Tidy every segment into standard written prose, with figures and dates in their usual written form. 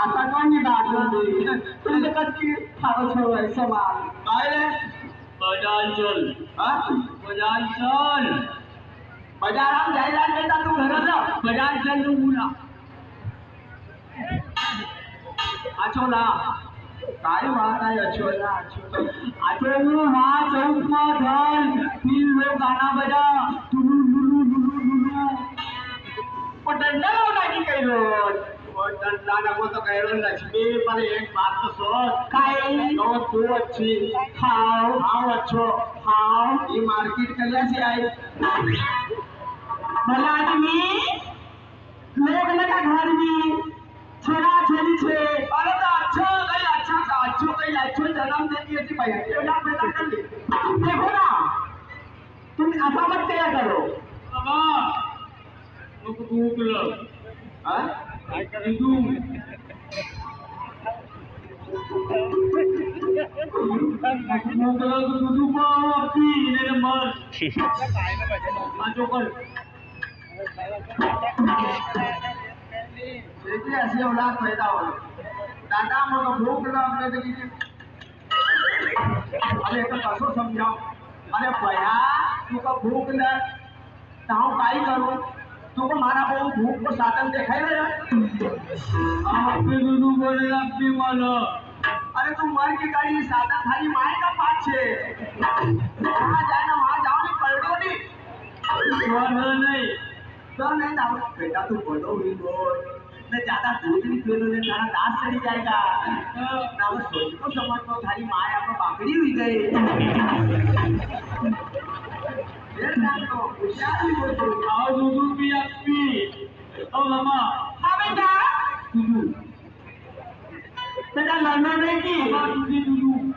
सगळ्यांनी दाखवले तुमचं कधी फार ठेवायचं माल काय रे बजांचल बजांचल बजारात जायला देता तू घराला बजांचल तू मुला आचोला काय म्हणत आहे अचोला आचोलू हा चौक धन तीन लोग गाना बजा टुलू लुलू लुलू लुलू पण दंडा लावला की काही रोज दंडा नको तो काय लक्ष्मी पण एक बात तो सोच काय तो तू अच्छी हाव हाव अच्छो हाव ये मार्केट कल्यासी आई मला आदमी लोग लगा घर में छेड़ा छेड़ी छे अरे तो अच्छो जन्म देती है भाई ये ना पैदा कर ले देखो ना तुम ऐसा मत किया करो बाबा लोग भूख लग हां काय करू भूख लग दूध पी ने मर आजोकल शेती अशी औलाद पैदा हो दादा मग भूक लागले तर किती अरे एक कसं समजाव अरे भया तुका भूक लग ताव काय करू तुका मारा भाऊ भूक को साधन देखायला आपे दूध बोले आपी मला अरे तू मर की गाड़ी साधन थारी माए का पाछे वहां जाना वहां जाओ नहीं पलटो नहीं नहीं तो नहीं ना बेटा तू बोलो ही बोल मैं ज्यादा दूध नहीं पी लो तेरा दांत चढ़ी जाएगा ना वो सोच को समझ लो थारी माए आपको बाकड़ी हुई गई ये ना तो होशियार ही बोल तो आओ दूध पी आपी ओ मामा हाँ बेटा दूध बेटा लड़ना नहीं की बाबा दूध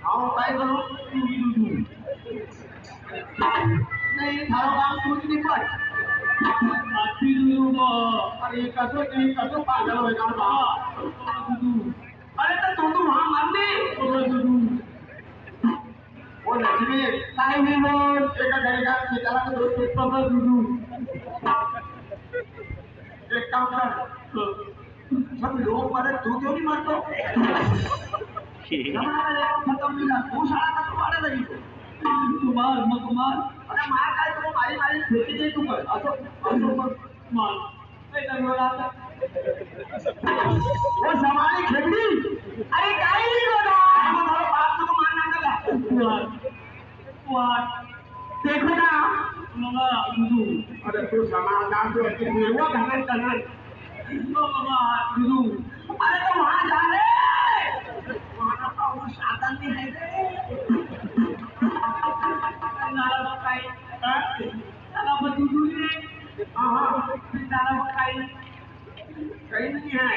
आओ काय करो दूध नहीं थारो काम दूध नहीं पड़ आपी दूध अरे कसो पागल हो गया बाबा दूध अरे तो तू वहां मर दे वो लक्ष्मी काय नहीं बोल एका घरी का बिचारा को दूध पीता बाबा दूध एक काम कर सब लोग मरे तू क्यों नहीं मरतो हमारा खत्म नहीं ना तू शाळा का तू वाढा नाही कुमार मकुमार अरे मार काय तू मारी मारी फेकी दे तू कर असो मार काय करणार आता वो समानी खेगड़ी अरे काय नहीं बोला मग मला बाप तुको मारना का कुमार कुमार देखो ना मामा दूध अरे तू समान नाम तो ऐसे निर्वा घालन करणार मामा दूध अरे तो वहां जा रे वहां का वो साधन नहीं है रे नाला काय नाला दूध रे हां नाला काय कहीं नहीं है